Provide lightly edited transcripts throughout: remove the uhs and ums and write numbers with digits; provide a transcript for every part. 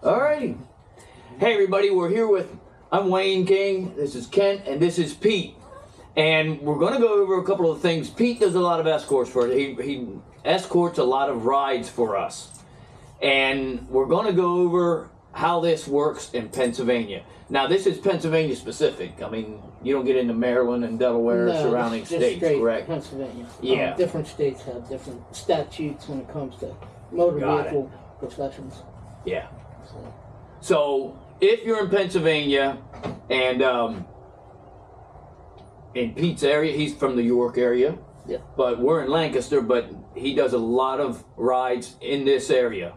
Alrighty. Hey everybody, we're here with, I'm Wayne King, this is Kent, and this is Pete. And we're going to go over a couple of things. Pete does a lot of escorts for us. He escorts a lot of rides for us. And we're going to go over how this works in Pennsylvania. Now this is Pennsylvania specific. I mean, you don't get into Maryland and Delaware or surrounding states, correct? Pennsylvania. Yeah. Different states have different statutes when it comes to motor vehicle professions. Yeah. So if you're in Pennsylvania and in Pete's area, he's from the York area. Yeah. But we're in Lancaster, but he does a lot of rides in this area.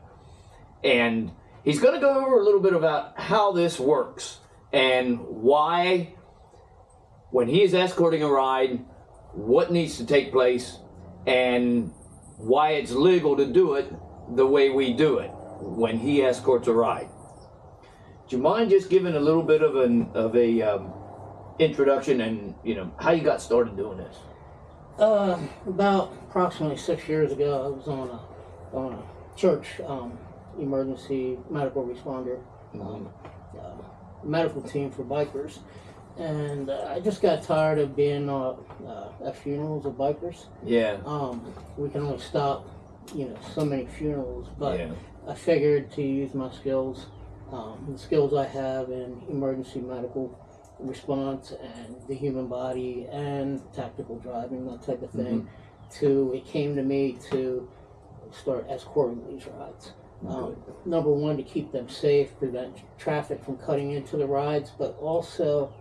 And he's going to go over a little bit about how this works and why, when he is escorting a ride, what needs to take place and why it's legal to do it the way we do it when he escorts a ride. Do you mind just giving a little bit of an introduction and how you got started doing this? About approximately 6 years ago, I was on a church emergency medical responder medical team for bikers, and I just got tired of being at funerals of bikers. Yeah. We can only stop so many funerals, but yeah. I figured to use my skills, the skills I have in emergency medical response and the human body and tactical driving, that type of thing, it came to me to start escorting these rides. Number one, to keep them safe, prevent traffic from cutting into the rides, but also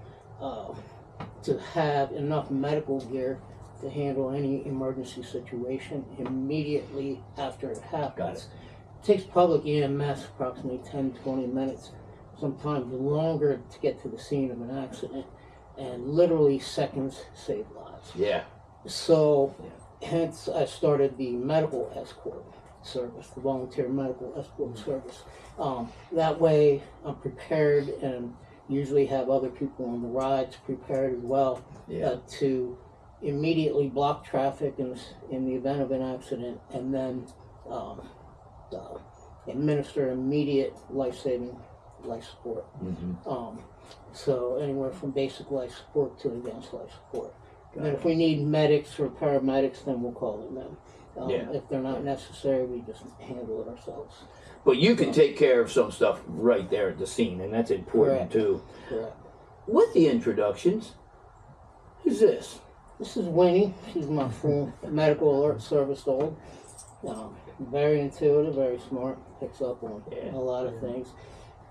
to have enough medical gear to handle any emergency situation immediately after it happens. Got it. It takes public EMS approximately 10-20 minutes, sometimes longer, to get to the scene of an accident, and literally seconds save lives. Yeah. So, hence I started the medical escort service, the volunteer medical escort service. That way I'm prepared, and usually have other people on the rides prepared as well, to immediately block traffic in the event of an accident, and then administer immediate life-saving life support. So anywhere from basic life support to advanced life support. And if we need medics or paramedics, then we'll call them in. If they're not necessary, we just handle it ourselves. But you can take care of some stuff right there at the scene, and that's important too. Correct. With the introductions, who's this? This is Winnie. She's my full medical alert service dog. Very intuitive, very smart, picks up on a lot of things.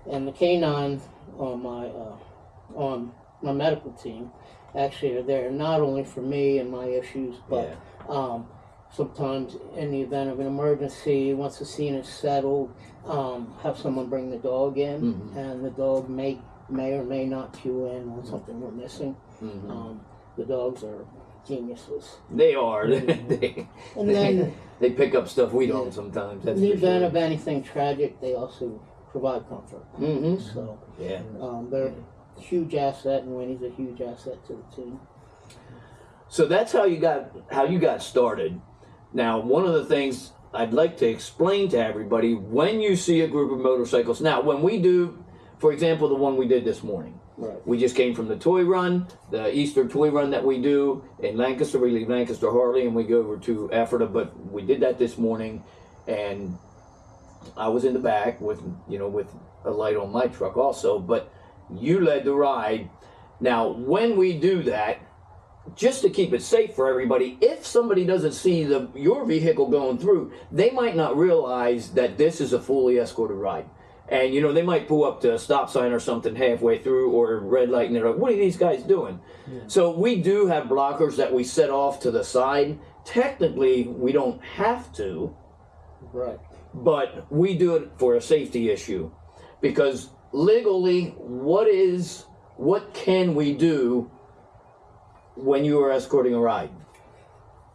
And the canines on my medical team actually are there not only for me and my issues, but sometimes in the event of an emergency, once the scene is settled, have someone bring the dog in, and the dog may or may not cue in on something we're missing. The dogs are geniuses. They are. Then they pick up stuff we don't sometimes. That's in the for event sure. of anything tragic, they also provide comfort. So they're a huge asset, and Winnie's a huge asset to the team. So that's how you got started. Now, one of the things I'd like to explain to everybody, when you see a group of motorcycles, now when we do, for example, the one we did this morning, we just came from the toy run, the Easter toy run that we do in Lancaster. We leave Lancaster Harley and we go over to Ephrata, but we did that this morning, and I was in the back with a light on my truck also, but you led the ride. Now, when we do that, just to keep it safe for everybody, if somebody doesn't see your vehicle going through, they might not realize that this is a fully escorted ride. And they might pull up to a stop sign or something halfway through, or a red light, and they're like, what are these guys doing? So we do have blockers that we set off to the side. Technically, we don't have to. But we do it for a safety issue. Because legally, what can we do when you are escorting a ride?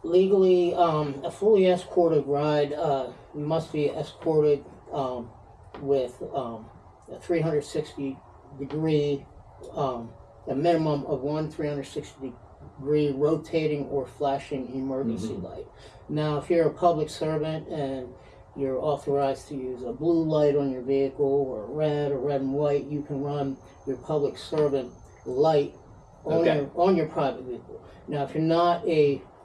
Legally, a fully escorted ride must be escorted with a 360 degree, a minimum of one 360 degree rotating or flashing emergency light. Now, if you're a public servant and you're authorized to use a blue light on your vehicle, or red and white. You can run your public servant light on your private vehicle. Now, if you're not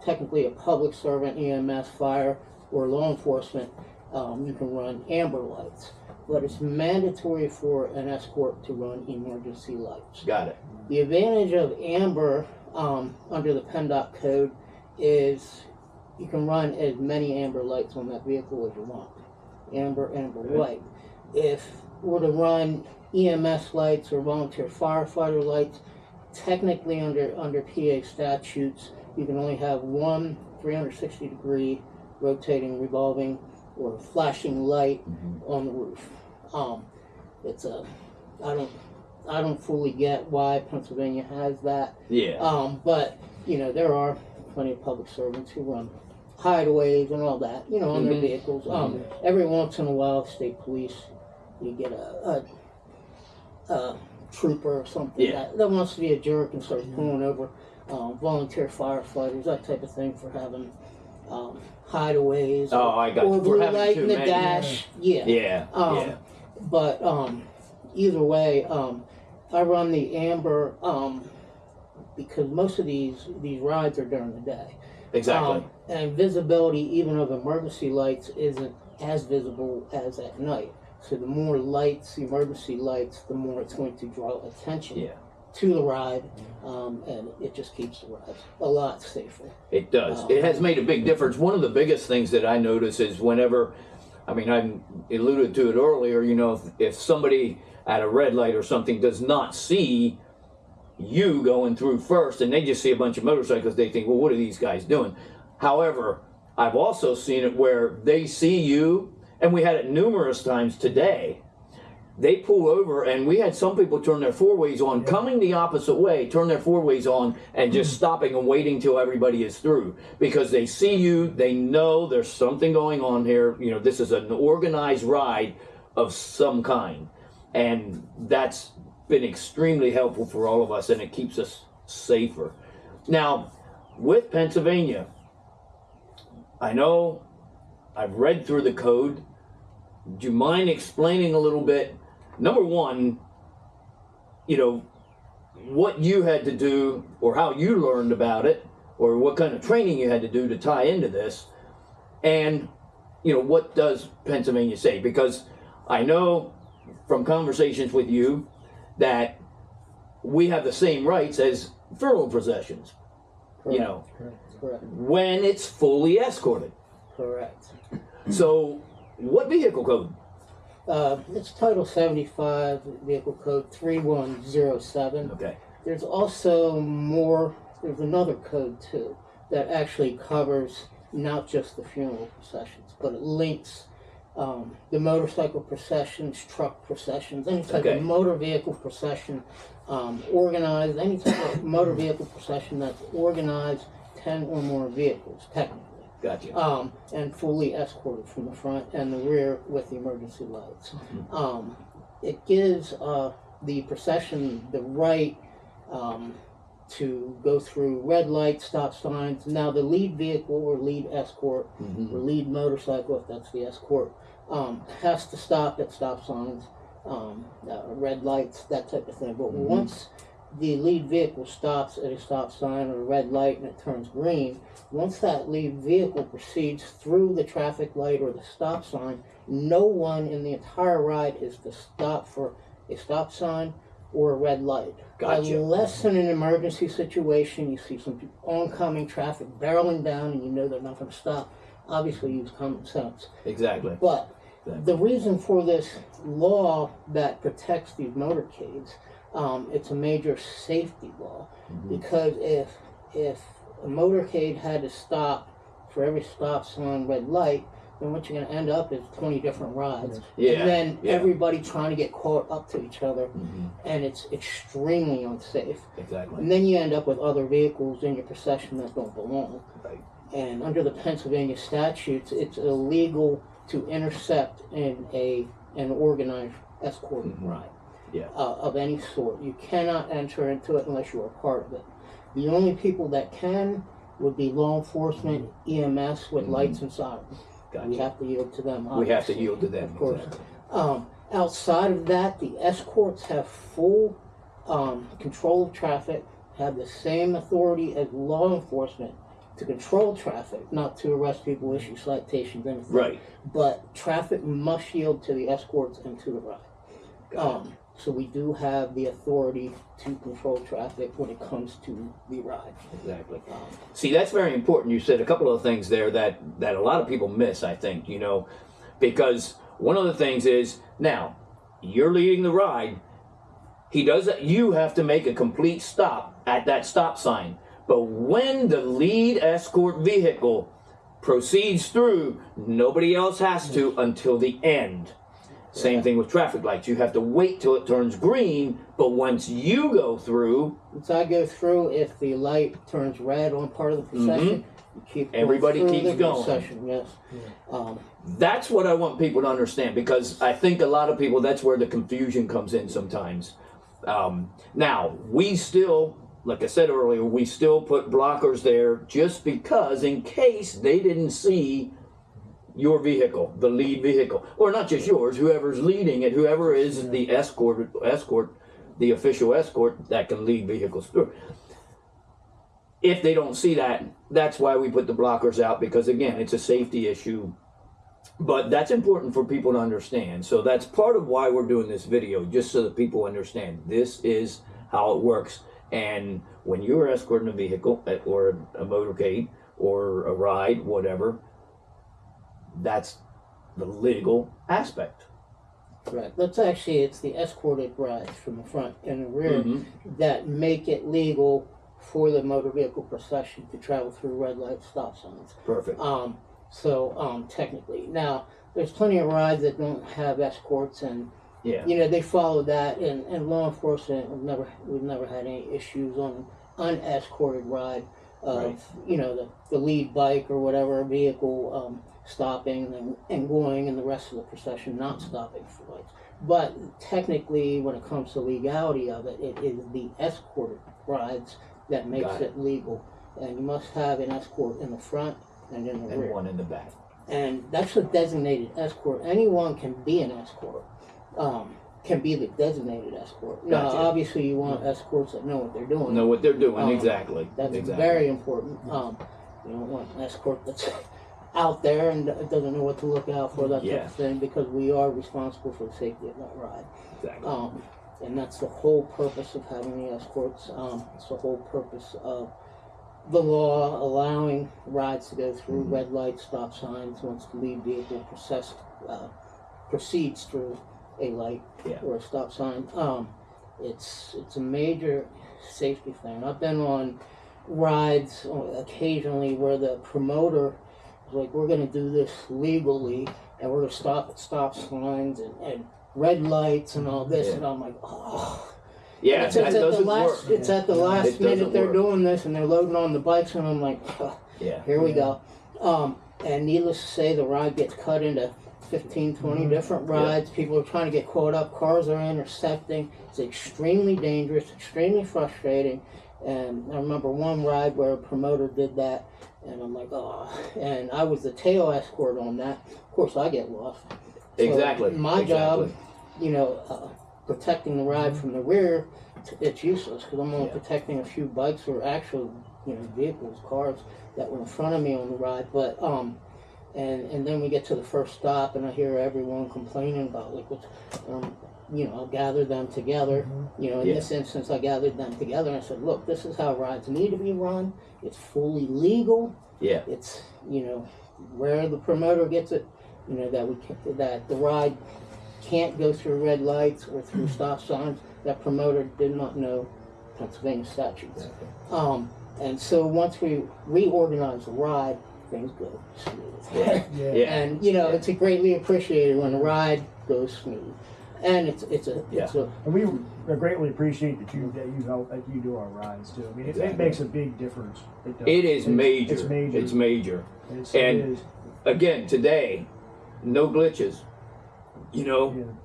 technically a public servant, EMS, fire, or law enforcement, you can run amber lights. But it's mandatory for an Escort to run emergency lights. Got it. The advantage of amber under the PennDOT code is you can run as many amber lights on that vehicle as you want. Amber, white. If we're to run EMS lights or volunteer firefighter lights, technically under PA statutes, you can only have one 360-degree rotating, revolving, or flashing light on the roof. I don't fully get why Pennsylvania has that. Yeah. But there are plenty of public servants who run hideaways and all that, on their vehicles. Every once in a while, state police, you get a trooper or something that wants to be a jerk and starts pulling over volunteer firefighters, that type of thing, for having hideaways. Oh, I got or you. blue For having light too in the many. dash. Yeah. But either way, I run the amber because most of these rides are during the day. Exactly. And visibility, even of emergency lights, isn't as visible as at night. So the more lights, emergency lights, the more it's going to draw attention to the ride, and it just keeps the ride a lot safer. It does. It has made a big difference. One of the biggest things that I notice is whenever, I alluded to it earlier, if somebody at a red light or something does not see you going through first and they just see a bunch of motorcycles, they think, well, what are these guys doing? However, I've also seen it where they see you, and we had it numerous times today. They pull over, and we had some people turn their four-ways on, coming the opposite way, turn their four-ways on, and just stopping and waiting till everybody is through. Because they see you, they know there's something going on here. This is an organized ride of some kind. And that's been extremely helpful for all of us, and it keeps us safer. Now, with Pennsylvania, I know I've read through the code. Do you mind explaining a little bit? Number one, what you had to do, or how you learned about it, or what kind of training you had to do to tie into this, and what does Pennsylvania say? Because I know from conversations with you that we have the same rights as funeral processions. Correct. When it's fully escorted. Correct. So, what vehicle code? It's Title 75, Vehicle Code 3107. Okay. There's also there's another code too that actually covers not just the funeral processions, but it links the motorcycle processions, truck processions, any type of motor vehicle procession, organized, any type of motor vehicle procession that's organized 10 or more vehicles, technically. Gotcha. And fully escorted from the front and the rear with the emergency lights. It gives the procession the right to go through red lights, stop signs. Now, the lead vehicle or lead escort or lead motorcycle, if that's the escort, has to stop at stop signs, red lights, that type of thing. But once the lead vehicle stops at a stop sign or a red light and it turns green, once that lead vehicle proceeds through the traffic light or the stop sign, no one in the entire ride is to stop for a stop sign or a red light. Gotcha. Unless in an emergency situation you see some oncoming traffic barreling down and you know they're not going to stop, obviously use common sense. Exactly. But the reason for this law that protects these motorcades, it's a major safety law, because if a motorcade had to stop for every stop sign, red light, then what you're going to end up is 20 different rides. And then everybody trying to get caught up to each other, and it's extremely unsafe. Exactly. And then you end up with other vehicles in your procession that don't belong. Right. And under the Pennsylvania statutes, it's illegal to intercept in an organized escorting ride of any sort. You cannot enter into it unless you're a part of it. The only people that can would be law enforcement, EMS with lights and sirens. Gotcha. We have to yield to them. We have to obviously, yield to them. of course. Exactly. Outside of that, the escorts have full control of traffic, have the same authority as law enforcement to control traffic, not to arrest people, issue citations, anything. Right. But traffic must yield to the escorts and to the ride. So we do have the authority to control traffic when it comes to the ride. Exactly. See, that's very important. You said a couple of things there that a lot of people miss, I think, you know, because one of the things is, now, you're leading the ride. You have to make a complete stop at that stop sign. But when the lead escort vehicle proceeds through, nobody else has to until the end. Same thing with traffic lights. You have to wait till it turns green, but once you go through... Once I go through, if the light turns red on part of the procession, you keep going. Everybody through keeps the going. procession, yes. That's what I want people to understand, because I think a lot of people, that's where the confusion comes in sometimes. Now, we still, like I said earlier, we still put blockers there just because in case they didn't see your vehicle, the lead vehicle, or not just yours, whoever's leading it, whoever is the escort, the official escort that can lead vehicles through. If they don't see that, that's why we put the blockers out, because again, it's a safety issue. But that's important for people to understand. So that's part of why we're doing this video, just so that people understand this is how it works. And when you're escorting a vehicle or a motorcade or a ride, whatever, that's the legal aspect. Right. It's the escorted rides from the front and the rear that make it legal for the motor vehicle procession to travel through red light stop signs. Perfect. Technically. Now, there's plenty of rides that don't have escorts, and you know, they follow that, and law enforcement, we've never had any issues on unescorted ride of, you know, the lead bike or whatever vehicle stopping and going, and the rest of the procession not stopping for lights. But technically, when it comes to legality of it, it is the escorted rides that makes it legal. And you must have an escort in the front and in the rear. And one in the back. And that's a designated escort. Anyone can be an escort, can be the designated escort. Now, obviously, you want escorts that know what they're doing. Know what they're doing, exactly. That's very important. You don't want an escort that's out there and doesn't know what to look out for, that type of thing, because we are responsible for the safety of that ride. Exactly. And that's the whole purpose of having the escorts. It's the whole purpose of the law allowing rides to go through red light stop signs once the lead vehicle proceeds through a light or a stop sign. It's a major safety thing. I've been on rides occasionally where the promoter is like, we're going to do this legally, and we're going to stop at stop signs and red lights and all this, and I'm like, oh. Yeah, it's at the last minute they're work. Doing this, and they're loading on the bikes, and I'm like, here we go. And needless to say, the ride gets cut into 15, 20 different rides. People are trying to get caught up. Cars are intercepting. It's extremely dangerous, extremely frustrating. And I remember one ride where a promoter did that, and I'm like, oh. And I was the tail escort on that. Of course, I get lost. So exactly. My job, you know, protecting the ride from the rear, it's useless, because I'm only protecting a few bikes or actual, you know, vehicles, cars that were in front of me on the ride. But and then we get to the first stop, and I hear everyone complaining about, like, what's, you know, I'll gather them together. You know, in this instance, I gathered them together, and I said, look, this is how rides need to be run. It's fully legal. It's, you know, where the promoter gets it, you know, that the ride can't go through red lights or through stop signs. That promoter did not know Pennsylvania statutes. And so once we reorganize the ride, things go smooth. And you know, it's greatly appreciated when the ride goes smooth. And and we greatly appreciate that you help, that you do our rides too. I mean, it makes a big difference. It is major. It's major. It's major. And again, today, no glitches. You know,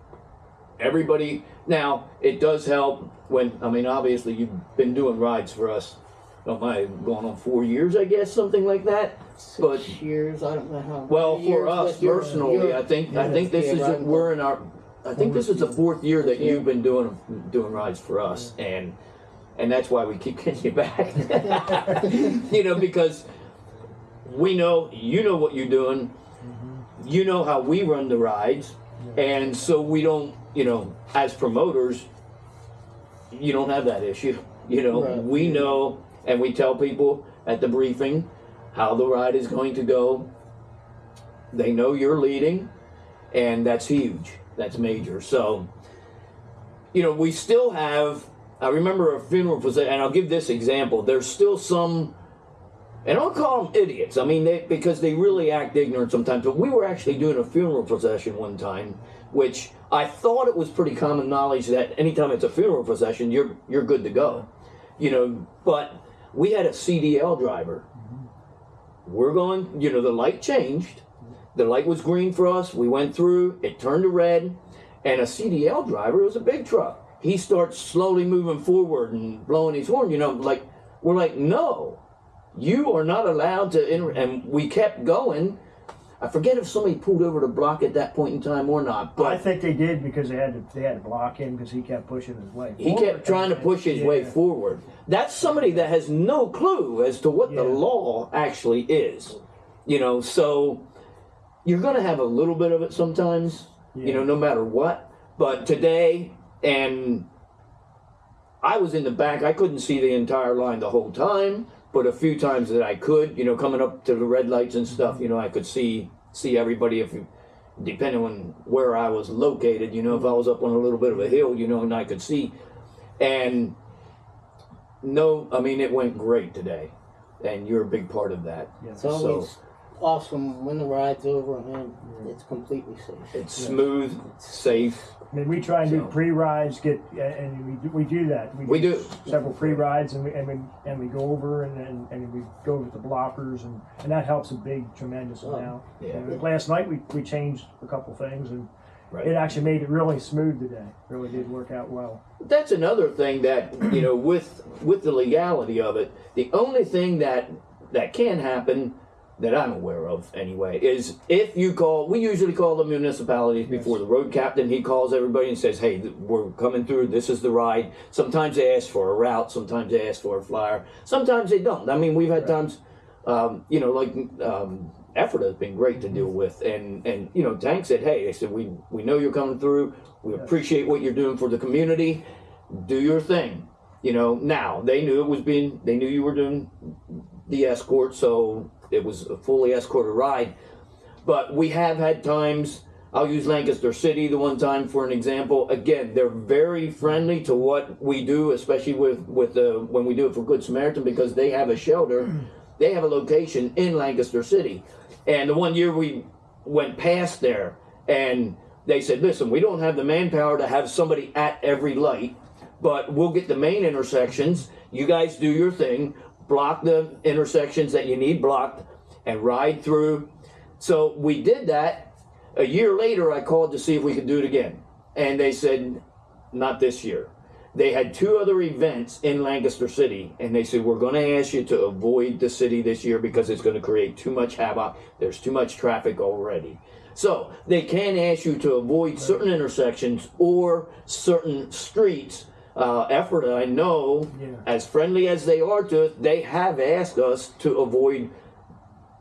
everybody. Now, it does help when, I mean, obviously you've been doing rides for us, going on 4 years, I guess, something like that. but 6 years. I don't know how. well, many for years, us but you're- personally, you're- I think you're this is riding we're in our. I think this is the 4th year that you've been doing rides for us, and that's why we keep getting you back. You know, because we know you know what you're doing, you know how we run the rides, and so we don't, you know, as promoters, you don't have that issue. You know, Right. we know, and we tell people at the briefing how the ride is going to go. They know you're leading, and that's huge. That's major. So, you know, we still have, I remember a funeral procession, and I'll give this example. There's still some, and I don't call them idiots. I mean, because they really act ignorant sometimes. But we were actually doing a funeral procession one time, which I thought it was pretty common knowledge that anytime it's a funeral procession, you're good to go. You know, but we had a CDL driver. We're going, you know, the light changed. The light was green for us. We went through, it turned to red, and a CDL driver, it was a big truck. He starts slowly moving forward and blowing his horn, you know, like, we're like, no, you are not allowed to, and we kept going. I forget if somebody pulled over to block at that point in time or not, but I think they did because they had to block him because he kept pushing his way. he kept trying to push his way forward. That's somebody that has no clue as to what the law actually is, you know, so you're going to have a little bit of it sometimes, you know, no matter what. But today, and I was in the back, I couldn't see the entire line the whole time, but a few times that I could, you know, coming up to the red lights and stuff, you know, I could see everybody if you, depending on where I was located, you know, if I was up on a little bit of a hill, you know, and I could see. And no, I mean, it went great today, and you're a big part of that. Yeah. It's always awesome when the ride's over and it's completely safe. It's smooth, safe. I mean, we try and do pre-rides, and we do that. We do several pre-rides, and we go over and we go over the blockers, and that helps a big, tremendous amount. Yeah. And last night we changed a couple things, and it actually made it really smooth today. Really did work out well. That's another thing that, you know, with the legality of it, the only thing that can happen, that I'm aware of anyway, is if you call, we usually call the municipalities before the road captain, he calls everybody and says, hey, we're coming through, this is the ride. Sometimes they ask for a route, sometimes they ask for a flyer, sometimes they don't. I mean, we've had times, you know, like Effort has been great to deal with, and you know, Tank said, hey, they said, we know you're coming through, we appreciate what you're doing for the community, do your thing. You know, now, they knew you were doing the Escort, so it was a fully escorted ride. But we have had times, I'll use Lancaster City the one time for an example. Again, they're very friendly to what we do, especially with when we do it for Good Samaritan, because they have a shelter, they have a location in Lancaster City. And the one year we went past there, and they said, listen, we don't have the manpower to have somebody at every light, but we'll get the main intersections. You guys do your thing. Block the intersections that you need blocked and ride through. So we did that. A year later, I called to see if we could do it again. And they said, not this year. They had 2 other events in Lancaster City, and they said, we're going to ask you to avoid the city this year because it's going to create too much havoc. There's too much traffic already. So they can ask you to avoid certain intersections or certain streets. Effort, I know, as friendly as they are to us, they have asked us to avoid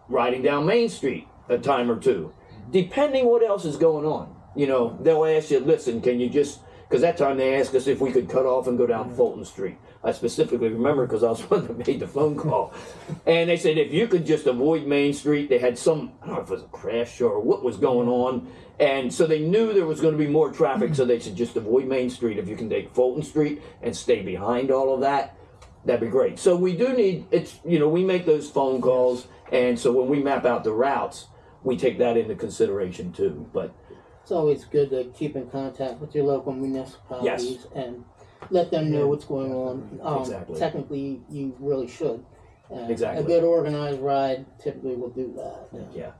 riding down Main Street a time or two, depending what else is going on. You know, they'll ask you, listen, can you just, because that time they asked us if we could cut off and go down Fulton Street. I specifically remember because I was the one that made the phone call. And they said if you could just avoid Main Street, they had some, I don't know if it was a crash or what was going on. And so they knew there was going to be more traffic, so they said just avoid Main Street. If you can take Fulton Street and stay behind all of that, that'd be great. So we do need, it's, you know, we make those phone calls, and so when we map out the routes, we take that into consideration too. But it's always good to keep in contact with your local municipalities and let them know what's going on. Exactly. Technically, you really should. Exactly. A good organized ride typically will do that. Yeah,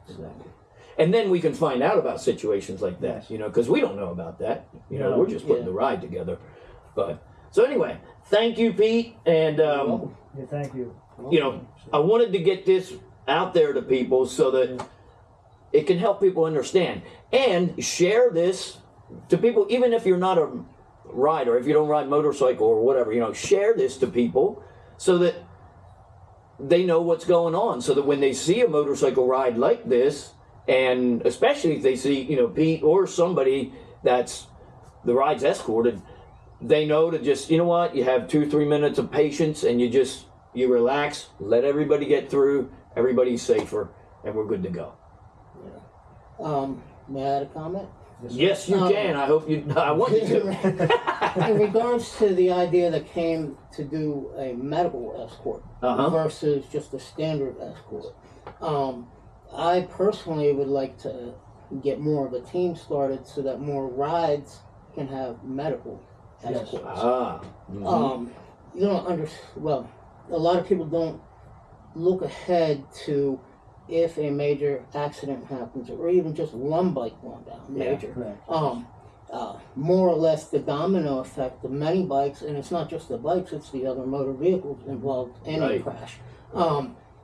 exactly. And then we can find out about situations like that, you know, because we don't know about that. You know, we're just putting the ride together. But so anyway, thank you, Pete, and thank you. you know, I wanted to get this out there to people so that it can help people understand. And share this to people, even if you're not a rider, if you don't ride motorcycle or whatever, you know, share this to people so that they know what's going on, so that when they see a motorcycle ride like this, and especially if they see, you know, Pete or somebody that's the ride's escorted, they know to just, you know what, you have 2-3 minutes of patience and you relax, let everybody get through, everybody's safer, and we're good to go. May I add a comment? Yes, you can. I hope you. I want you to. In regards to the idea that came to do a medical escort versus just a standard escort, I personally would like to get more of a team started so that more rides can have medical escorts. You don't well, a lot of people don't look ahead to if a major accident happens, or even just one bike going down major. More or less the domino effect of many bikes, and it's not just the bikes, it's the other motor vehicles involved in a crash.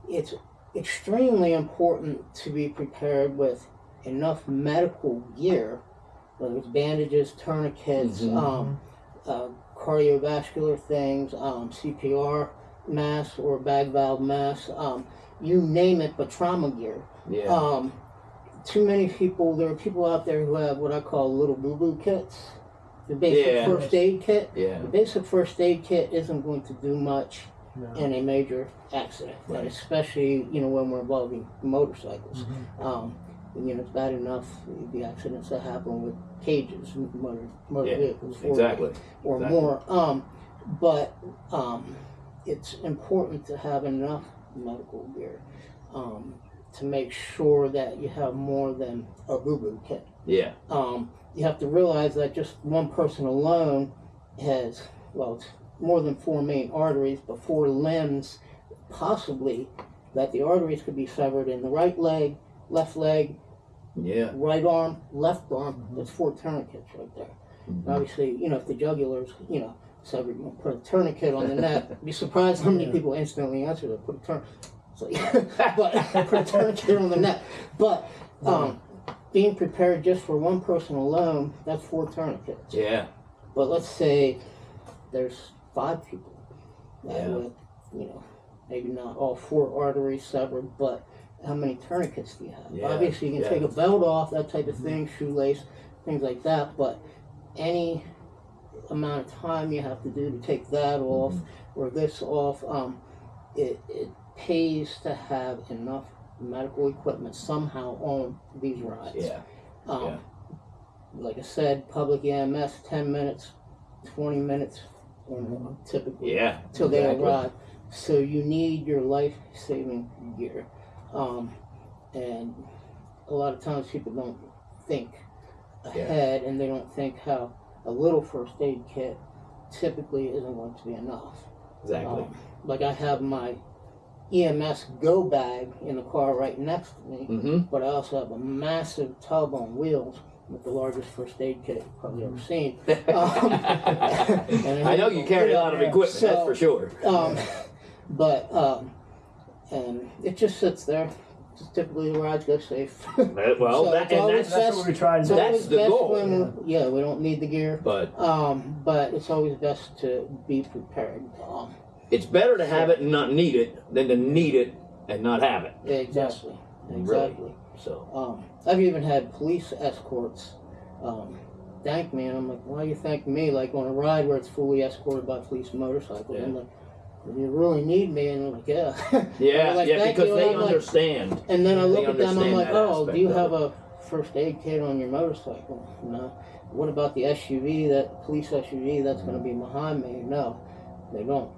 It's extremely important to be prepared with enough medical gear, whether it's bandages, tourniquets, cardiovascular things, CPR masks or bag valve masks, you name it, but trauma gear. Too many people, there are people out there who have what I call little boo-boo kits. The basic first aid kit. The basic first aid kit isn't going to do much in a major accident, and especially, you know, when we're involving motorcycles. You know, it's bad enough the accidents that happen with cages, motor vehicles, or more. But it's important to have enough medical gear to make sure that you have more than a boo-boo kit. You have to realize that just one person alone has, well, it's more than 4 main arteries, but 4 limbs, possibly, that the arteries could be severed in the right leg, left leg, right arm, left arm. That's 4 tourniquets right there. And obviously, you know, if the jugular's, you know, severed, you put a tourniquet on the neck. Be surprised how many people instantly answer that. Put a tourniquet. So, but put a tourniquet on the neck. But being prepared just for one person alone, that's 4 tourniquets. But let's say there's 5 people that with, you know, maybe not all 4 arteries severed, but how many tourniquets do you have? Obviously, you can take a belt off, that type of thing, shoelace, things like that. But any amount of time you have to do to take that off or this off, it pays to have enough medical equipment somehow on these rides. Like I said, public EMS, 10 minutes, 20 minutes, or more, typically, till they arrive. So you need your life-saving gear. And a lot of times people don't think ahead, and they don't think how a little first aid kit typically isn't going to be enough. Like I have my EMS go bag in the car right next to me, but I also have a massive tub on wheels with the largest first aid kit you've probably ever seen. I know you carry a lot of equipment, so, that's for sure. And it just sits there. Just typically the rides go safe. Well, so that's what we try to do. That's the goal. When, we don't need the gear. But it's always best to be prepared. It's better to have it and not need it than to need it and not have it. Exactly. Really. So I've even had police escorts thank me, and I'm like, why are you thanking me? Like on a ride where it's fully escorted by police motorcycles. I'm like, you really need me? And I'm like, because they understand. And then I look at them, I'm like, oh, do you have a first aid kit on your motorcycle? No. What about the SUV, that police SUV that's going to be behind me? No, they don't.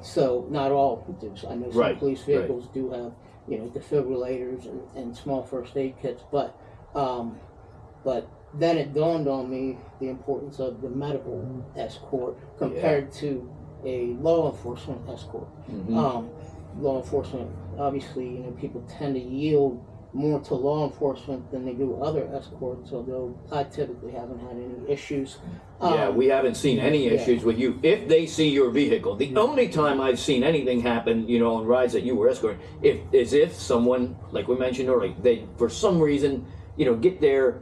So not all do. I know some police vehicles do have, you know, defibrillators and small first aid kits, but then it dawned on me the importance of the medical escort compared to a law enforcement escort. Law enforcement, obviously, you know, people tend to yield more to law enforcement than they do other escorts, although I typically haven't had any issues. Yeah, we haven't seen any issues with you. If they see your vehicle, the only time I've seen anything happen, you know, on rides that you were escorting, is if someone, like we mentioned earlier, they, for some reason, you know, get to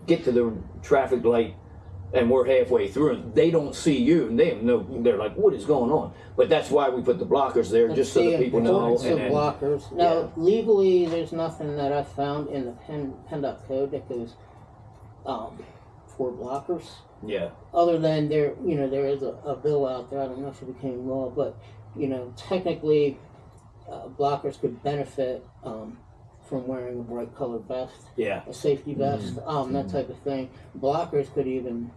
the traffic light, and we're halfway through, and they don't see you, and they have no, they're like, what is going on? But that's why we put the blockers there, just so that people know. And then, blockers. Now, legally, there's nothing that I found in the PennDOT code that goes for blockers. Yeah. Other than there is a bill out there. I don't know if it became law, but technically, blockers could benefit from wearing a bright colored vest, a safety vest, that type of thing. Blockers could even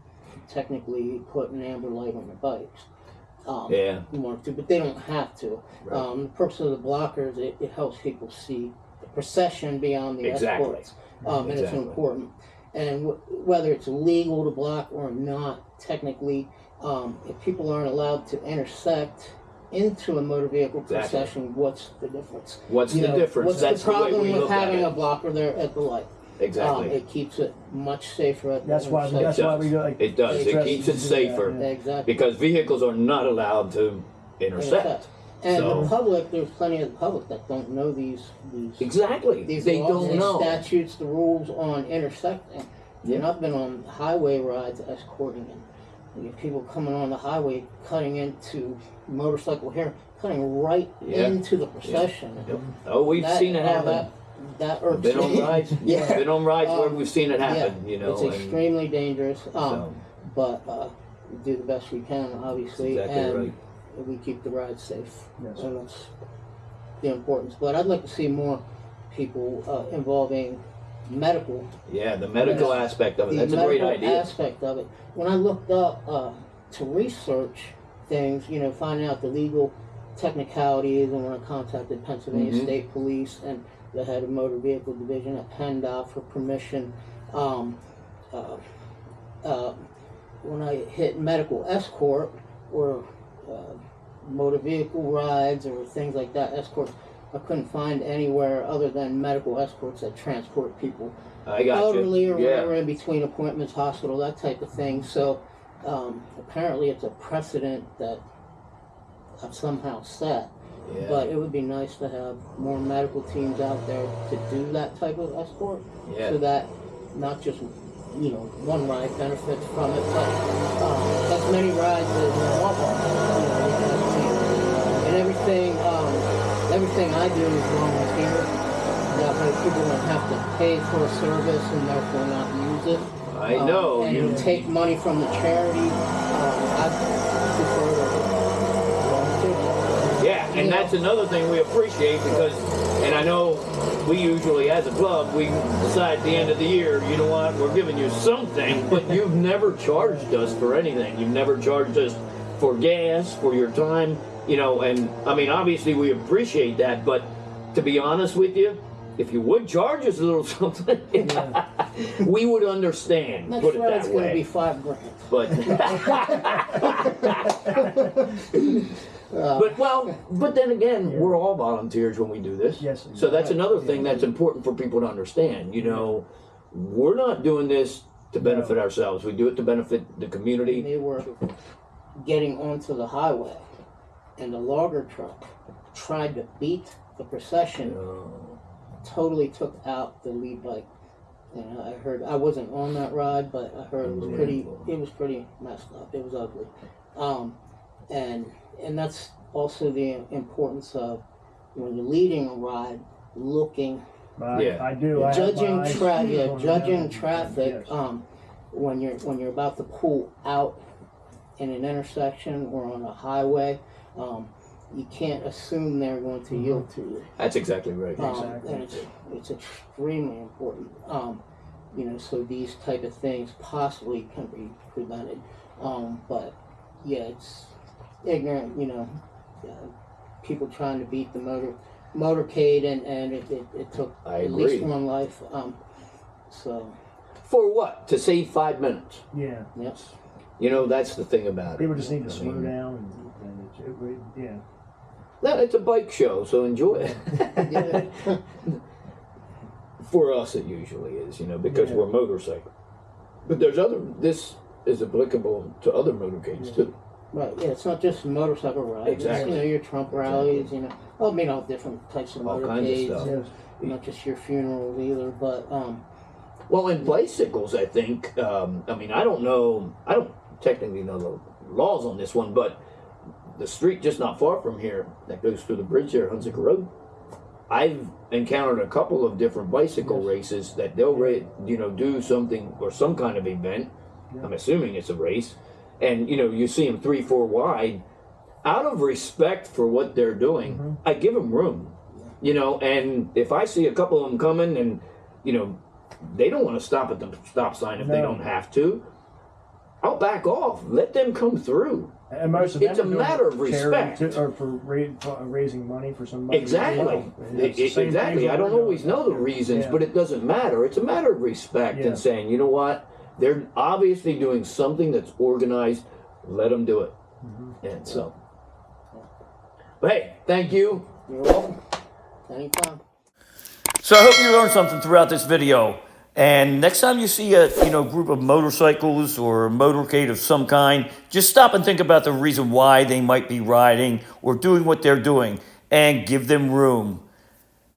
technically put an amber light on the bikes. Want to, but they don't have to. Right. The purpose of the blockers, it helps people see the procession beyond the escorts, and it's important. And whether it's legal to block or not, technically, if people aren't allowed to intersect into a motor vehicle procession, what's the difference? What's the difference? What's That's the problem the way we with look having at a blocker there at the light? Exactly. It keeps it much safer at the That's why we do it does. It keeps it safer. Exactly. Because vehicles are not allowed to intercept. And the public, there's plenty of the public that don't know these exactly. These they laws, don't know statutes, the rules on intersecting. Yeah. And I've been on highway rides escorting, and you have people coming on the highway cutting into motorcycle here, cutting right into the procession. Yep. Oh, we've seen it happen. That irks been on me. rides. Been on rides where we've seen it happen. You know, it's extremely dangerous. So. But we do the best we can, obviously, and we keep the ride safe. Yes. And that's the importance. But I'd like to see more people involving medical. Yeah, the medical aspect of it. That's a great idea. The aspect of it. When I looked up to research things, finding out the legal technicalities, and when I contacted Pennsylvania State Police and the head of motor vehicle division at PennDOT for permission, when I hit medical escort or motor vehicle rides or things like that, escorts, I couldn't find anywhere other than medical escorts that transport people elderly or whatever in between appointments, hospital, that type of thing. So apparently it's a precedent that I've somehow set. Yeah. But it would be nice to have more medical teams out there to do that type of escort, so that not just one ride benefits from it, but as many rides as one and everything. Everything I do is volunteer. That way people don't have to pay for a service and therefore not use it. I know. And you take money from the charity. I prefer to volunteer. And that's another thing we appreciate because, and I know we usually, as a club, we decide at the end of the year, you know what, we're giving you something, but you've never charged us for anything. You've never charged us for gas, for your time, and I mean, obviously we appreciate that, but to be honest with you, if you would charge us a little something, we would understand. Next put it ride's that going to way. be $5 grand. But then again, we're all volunteers when we do this. Yes. So that's another thing that's important for people to understand. We're not doing this to benefit ourselves. We do it to benefit the community. They were getting onto the highway, and the logger truck tried to beat the procession. Totally took out the lead bike. I heard, I wasn't on that ride, but I heard it was pretty messed up. It was ugly. And that's also the importance of when you're leading a ride, looking, I do. judging traffic. Yes. When you're about to pull out in an intersection or on a highway, you can't assume they're going to yield to you. That's exactly right. And it's extremely important. So these type of things possibly can be prevented. But it's ignorant, people trying to beat the motorcade, and it took at least one life. So for what? To save 5 minutes. Yeah. Yes. That's the thing about it. People just need to slow down and No, it's a bike show, so enjoy it. For us, it usually is, because Yeah. we're motorcycle. But this is applicable to other motorcades too. Right, yeah, it's not just motorcycle rides. Exactly. It's, your Trump rallies, all different types of All kinds of motorcades. stuff. Yes. Not just your funerals either, but Well, in bicycles, I think, I don't technically know the laws on this one, but the street just not far from here that goes through the bridge there, Hunziker Road, I've encountered a couple of different bicycle races that they'll, do something or some kind of event. Yeah. I'm assuming it's a race. And, you see them 3-4 wide. Out of respect for what they're doing, I give them room. And if I see a couple of them coming and, they don't want to stop at the stop sign if they don't have to, I'll back off. Let them come through. And most of It's them a are doing matter of charity respect. or for raising money for somebody. Exactly. It's the same Exactly. thing I don't we're always doing. know the reasons, Yeah. but it doesn't matter. It's a matter of respect Yeah. and saying, you know what? They're obviously doing something that's organized. Let them do it. And so, but hey, thank you. you're welcome. Anytime. So I hope you learned something throughout this video. And next time you see a group of motorcycles or a motorcade of some kind, just stop and think about the reason why they might be riding or doing what they're doing, and give them room.